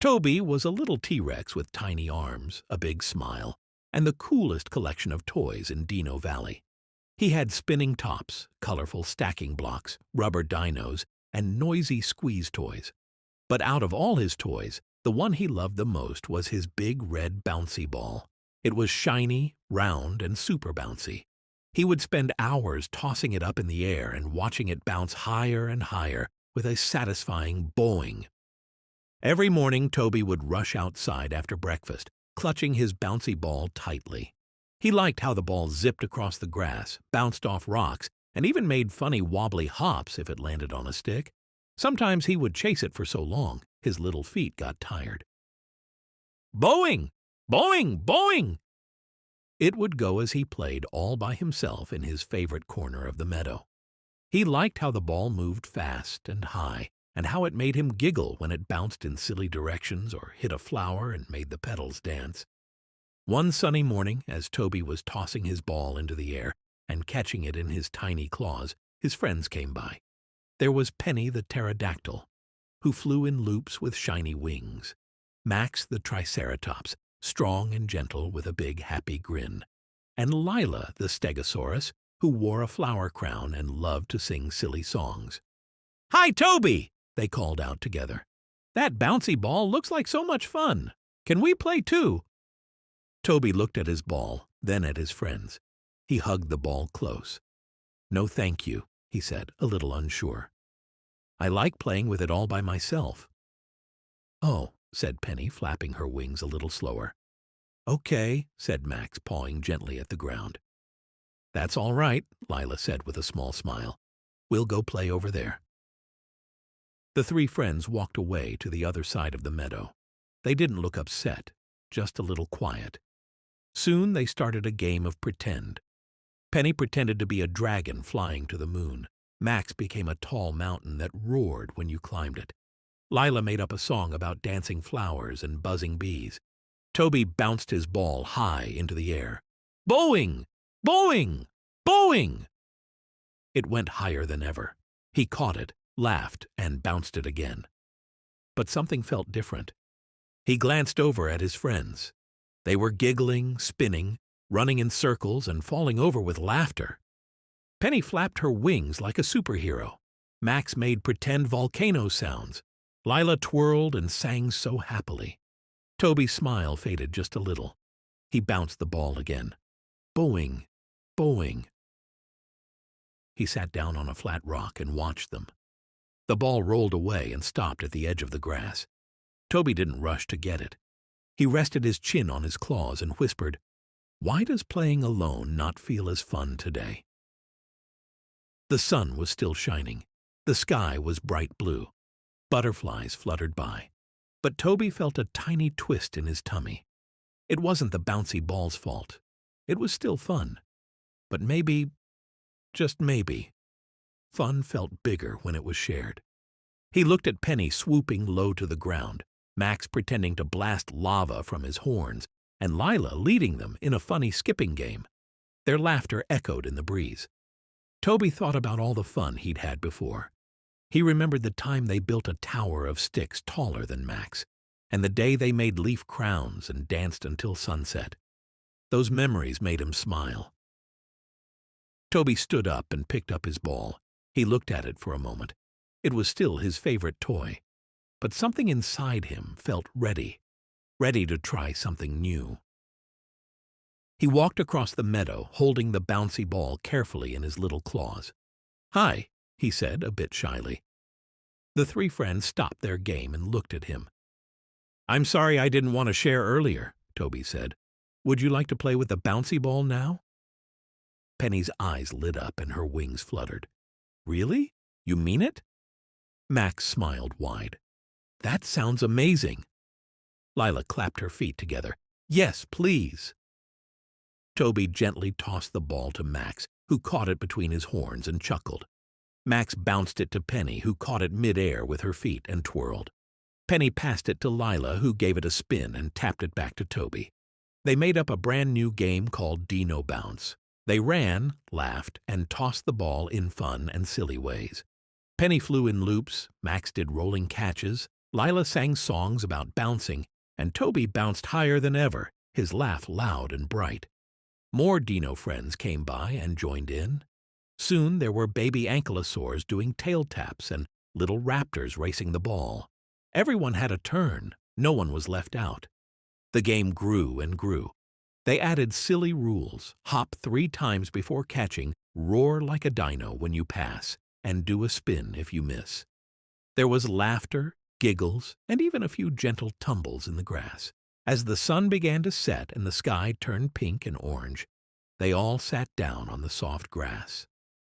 Toby was a little T-Rex with tiny arms, a big smile, and the coolest collection of toys in Dino Valley. He had spinning tops, colorful stacking blocks, rubber dinos, and noisy squeeze toys. But out of all his toys, the one he loved the most was his big red bouncy ball. It was shiny, round, and super bouncy. He would spend hours tossing it up in the air and watching it bounce higher and higher with a satisfying boing. Every morning, Toby would rush outside after breakfast, clutching his bouncy ball tightly. He liked how the ball zipped across the grass, bounced off rocks, and even made funny wobbly hops if it landed on a stick. Sometimes he would chase it for so long, his little feet got tired. Boing! Boing! Boing! It would go as he played all by himself in his favorite corner of the meadow. He liked how the ball moved fast and high, and how it made him giggle when it bounced in silly directions or hit a flower and made the petals dance. One sunny morning, as Toby was tossing his ball into the air and catching it in his tiny claws, his friends came by. There was Penny the pterodactyl, who flew in loops with shiny wings, Max the triceratops, strong and gentle with a big happy grin, and Lila the stegosaurus, who wore a flower crown and loved to sing silly songs. "Hi, Toby!" they called out together. "That bouncy ball looks like so much fun. Can we play too?" Toby looked at his ball, then at his friends. He hugged the ball close. "No, thank you," he said, a little unsure. "I like playing with it all by myself." "Oh," said Penny, flapping her wings a little slower. "Okay," said Max, pawing gently at the ground. "That's all right," Lila said with a small smile. "We'll go play over there." The three friends walked away to the other side of the meadow. They didn't look upset, just a little quiet. Soon they started a game of pretend. Penny pretended to be a dragon flying to the moon. Max became a tall mountain that roared when you climbed it. Lila made up a song about dancing flowers and buzzing bees. Toby bounced his ball high into the air. Boing! Boing! Boing! It went higher than ever. He caught it, laughed, and bounced it again. But something felt different. He glanced over at his friends. They were giggling, spinning, running in circles, and falling over with laughter. Penny flapped her wings like a superhero. Max made pretend volcano sounds. Lila twirled and sang so happily. Toby's smile faded just a little. He bounced the ball again. Boing, boing. He sat down on a flat rock and watched them. The ball rolled away and stopped at the edge of the grass. Toby didn't rush to get it. He rested his chin on his claws and whispered, "Why does playing alone not feel as fun today?" The sun was still shining. The sky was bright blue. Butterflies fluttered by. But Toby felt a tiny twist in his tummy. It wasn't the bouncy ball's fault. It was still fun. But maybe, just maybe, fun felt bigger when it was shared. He looked at Penny swooping low to the ground, Max pretending to blast lava from his horns, and Lila leading them in a funny skipping game. Their laughter echoed in the breeze. Toby thought about all the fun he'd had before. He remembered the time they built a tower of sticks taller than Max, and the day they made leaf crowns and danced until sunset. Those memories made him smile. Toby stood up and picked up his ball. He looked at it for a moment. It was still his favorite toy, but something inside him felt ready to try something new. He walked across the meadow, holding the bouncy ball carefully in his little claws. "Hi," he said, a bit shyly. The three friends stopped their game and looked at him. "I'm sorry I didn't want to share earlier," Toby said. "Would you like to play with the bouncy ball now?" Penny's eyes lit up and her wings fluttered. "Really? You mean it?" Max smiled wide. "That sounds amazing." Lila clapped her feet together. "Yes, please." Toby gently tossed the ball to Max, who caught it between his horns and chuckled. Max bounced it to Penny, who caught it mid-air with her feet and twirled. Penny passed it to Lila, who gave it a spin and tapped it back to Toby. They made up a brand-new game called Dino Bounce. They ran, laughed, and tossed the ball in fun and silly ways. Penny flew in loops, Max did rolling catches, Lila sang songs about bouncing, and Toby bounced higher than ever, his laugh loud and bright. More Dino friends came by and joined in. Soon there were baby ankylosaurs doing tail taps and little raptors racing the ball. Everyone had a turn. No one was left out. The game grew and grew. They added silly rules: hop 3 times before catching, roar like a dino when you pass, and do a spin if you miss. There was laughter, giggles, and even a few gentle tumbles in the grass. As the sun began to set and the sky turned pink and orange, they all sat down on the soft grass,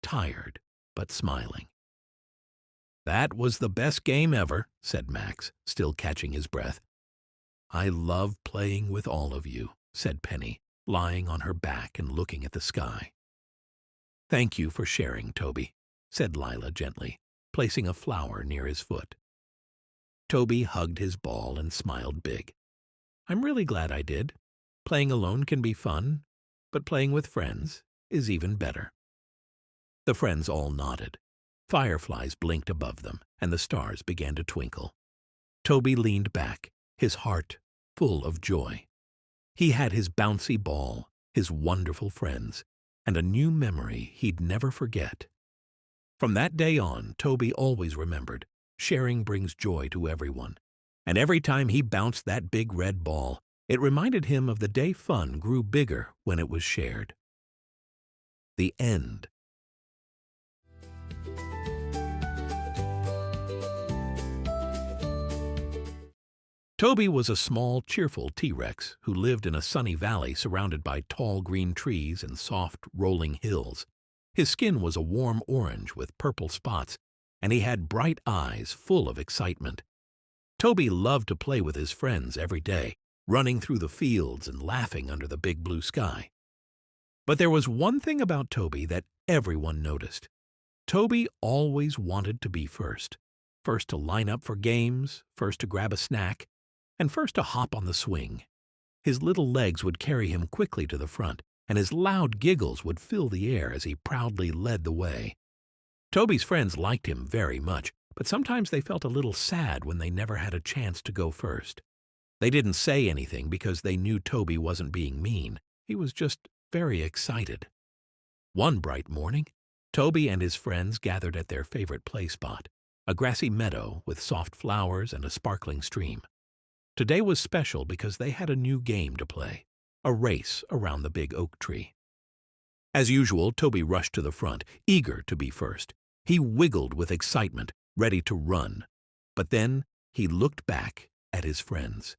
tired but smiling. "That was the best game ever," said Max, still catching his breath. "I love playing with all of you," said Penny, lying on her back and looking at the sky. "Thank you for sharing, Toby," said Lila gently, placing a flower near his foot. Toby hugged his ball and smiled big. "I'm really glad I did. Playing alone can be fun, but playing with friends is even better." The friends all nodded. Fireflies blinked above them, and the stars began to twinkle. Toby leaned back, his heart full of joy. He had his bouncy ball, his wonderful friends, and a new memory he'd never forget. From that day on, Toby always remembered, sharing brings joy to everyone. And every time he bounced that big red ball, it reminded him of the day fun grew bigger when it was shared. The end. Toby was a small, cheerful T-Rex who lived in a sunny valley surrounded by tall green trees and soft, rolling hills. His skin was a warm orange with purple spots, and he had bright eyes full of excitement. Toby loved to play with his friends every day, running through the fields and laughing under the big blue sky. But there was one thing about Toby that everyone noticed. Toby always wanted to be first. First to line up for games, first to grab a snack, and first to hop on the swing. His little legs would carry him quickly to the front, and his loud giggles would fill the air as he proudly led the way. Toby's friends liked him very much, but sometimes they felt a little sad when they never had a chance to go first. They didn't say anything because they knew Toby wasn't being mean. He was just very excited. One bright morning, Toby and his friends gathered at their favorite play spot, a grassy meadow with soft flowers and a sparkling stream. Today was special because they had a new game to play, a race around the big oak tree. As usual, Toby rushed to the front, eager to be first. He wiggled with excitement, ready to run. But then he looked back at his friends.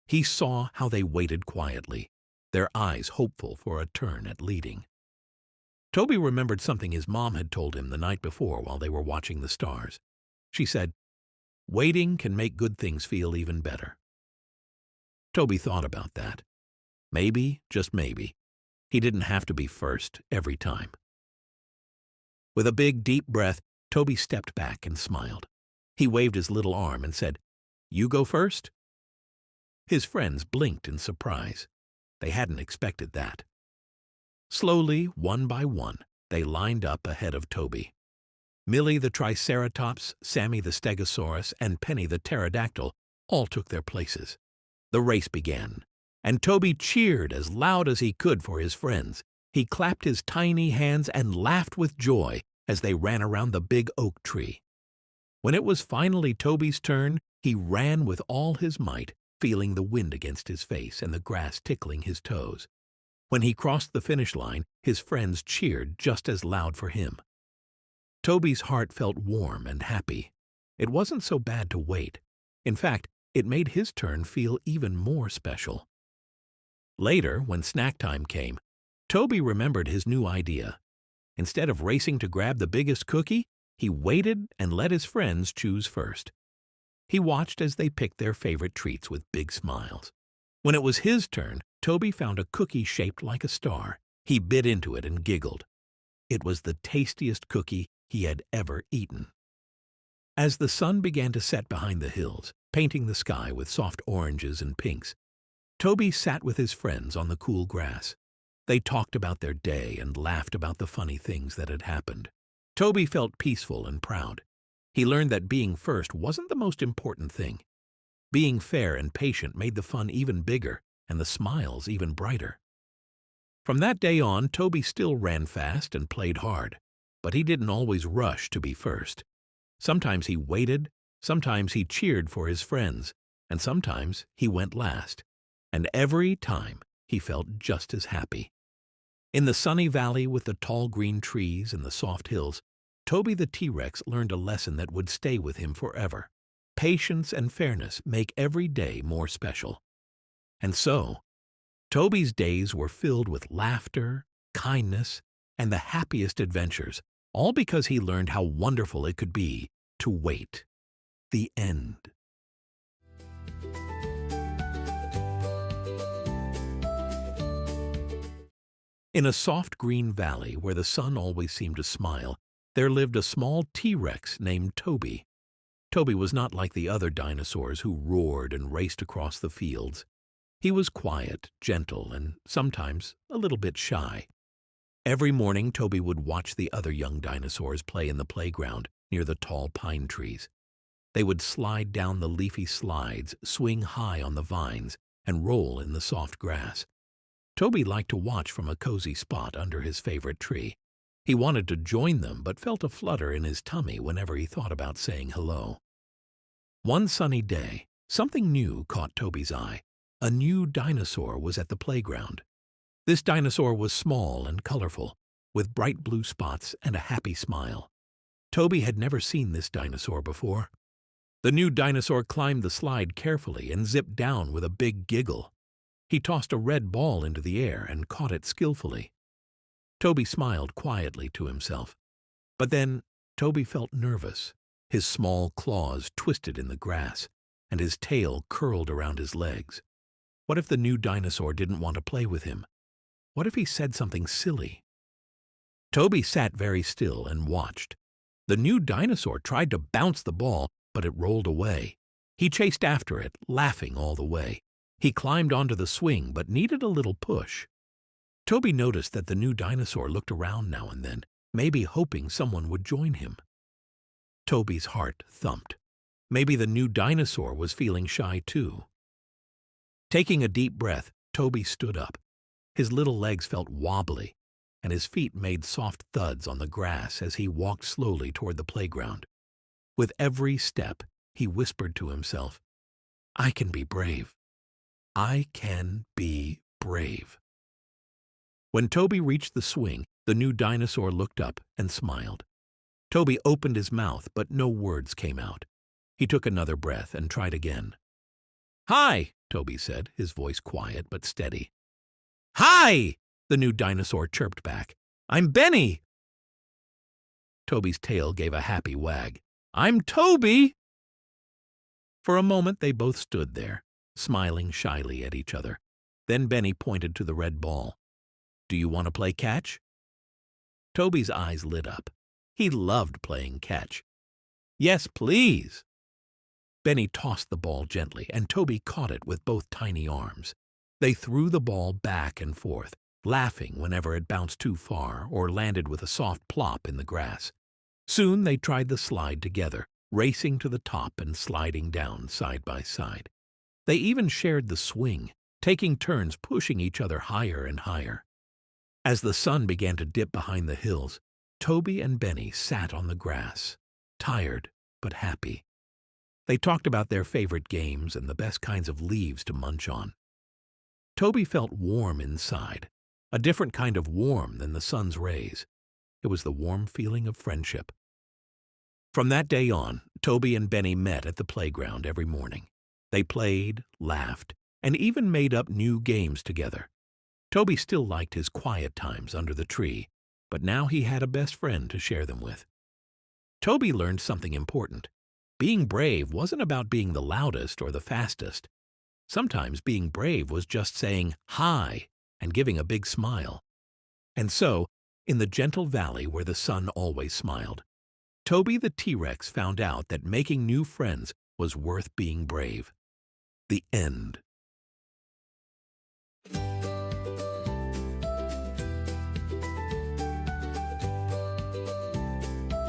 He saw how they waited quietly, their eyes hopeful for a turn at leading. Toby remembered something his mom had told him the night before while they were watching the stars. She said, "Waiting can make good things feel even better." Toby thought about that. Maybe, just maybe, he didn't have to be first every time. With a big, deep breath, Toby stepped back and smiled. He waved his little arm and said, "You go first?" His friends blinked in surprise. They hadn't expected that. Slowly, one by one, they lined up ahead of Toby. Millie the Triceratops, Sammy the Stegosaurus, and Penny the Pterodactyl all took their places. The race began, and Toby cheered as loud as he could for his friends. He clapped his tiny hands and laughed with joy as they ran around the big oak tree. When it was finally Toby's turn, he ran with all his might, feeling the wind against his face and the grass tickling his toes. When he crossed the finish line, his friends cheered just as loud for him. Toby's heart felt warm and happy. It wasn't so bad to wait. In fact, it made his turn feel even more special. Later, when snack time came, Toby remembered his new idea. Instead of racing to grab the biggest cookie, he waited and let his friends choose first. He watched as they picked their favorite treats with big smiles. When it was his turn, Toby found a cookie shaped like a star. He bit into it and giggled. It was the tastiest cookie he had ever eaten. As the sun began to set behind the hills, painting the sky with soft oranges and pinks, Toby sat with his friends on the cool grass. They talked about their day and laughed about the funny things that had happened. Toby felt peaceful and proud. He learned that being first wasn't the most important thing. Being fair and patient made the fun even bigger and the smiles even brighter. From that day on, Toby still ran fast and played hard, but he didn't always rush to be first. Sometimes he waited, sometimes he cheered for his friends, and sometimes he went last. And every time he felt just as happy. In the sunny valley with the tall green trees and the soft hills, Toby the T-Rex learned a lesson that would stay with him forever. Patience and fairness make every day more special. And so, Toby's days were filled with laughter, kindness, and the happiest adventures, all because he learned how wonderful it could be to wait. The end. In a soft green valley where the sun always seemed to smile, there lived a small T-Rex named Toby. Toby was not like the other dinosaurs who roared and raced across the fields. He was quiet, gentle, and sometimes a little bit shy. Every morning, Toby would watch the other young dinosaurs play in the playground near the tall pine trees. They would slide down the leafy slides, swing high on the vines, and roll in the soft grass. Toby liked to watch from a cozy spot under his favorite tree. He wanted to join them but felt a flutter in his tummy whenever he thought about saying hello. One sunny day, something new caught Toby's eye. A new dinosaur was at the playground. This dinosaur was small and colorful, with bright blue spots and a happy smile. Toby had never seen this dinosaur before. The new dinosaur climbed the slide carefully and zipped down with a big giggle. He tossed a red ball into the air and caught it skillfully. Toby smiled quietly to himself. But then Toby felt nervous. His small claws twisted in the grass, and his tail curled around his legs. What if the new dinosaur didn't want to play with him? What if he said something silly? Toby sat very still and watched. The new dinosaur tried to bounce the ball, but it rolled away. He chased after it, laughing all the way. He climbed onto the swing, but needed a little push. Toby noticed that the new dinosaur looked around now and then, maybe hoping someone would join him. Toby's heart thumped. Maybe the new dinosaur was feeling shy too. Taking a deep breath, Toby stood up. His little legs felt wobbly, and his feet made soft thuds on the grass as he walked slowly toward the playground. With every step, he whispered to himself, "I can be brave. I can be brave." When Toby reached the swing, the new dinosaur looked up and smiled. Toby opened his mouth, but no words came out. He took another breath and tried again. "Hi," Toby said, his voice quiet but steady. "Hi!" the new dinosaur chirped back. "I'm Benny." Toby's tail gave a happy wag. "I'm Toby!" For a moment they both stood there, smiling shyly at each other. Then Benny pointed to the red ball. "Do you want to play catch?" Toby's eyes lit up. He loved playing catch. "Yes, please." Benny tossed the ball gently, and Toby caught it with both tiny arms. They threw the ball back and forth, laughing whenever it bounced too far or landed with a soft plop in the grass. Soon they tried the slide together, racing to the top and sliding down side by side. They even shared the swing, taking turns pushing each other higher and higher. As the sun began to dip behind the hills, Toby and Benny sat on the grass, tired but happy. They talked about their favorite games and the best kinds of leaves to munch on. Toby felt warm inside, a different kind of warm than the sun's rays. It was the warm feeling of friendship. From that day on, Toby and Benny met at the playground every morning. They played, laughed, and even made up new games together. Toby still liked his quiet times under the tree, but now he had a best friend to share them with. Toby learned something important. Being brave wasn't about being the loudest or the fastest. Sometimes being brave was just saying hi and giving a big smile. And so, in the gentle valley where the sun always smiled, Toby the T-Rex found out that making new friends was worth being brave. The end.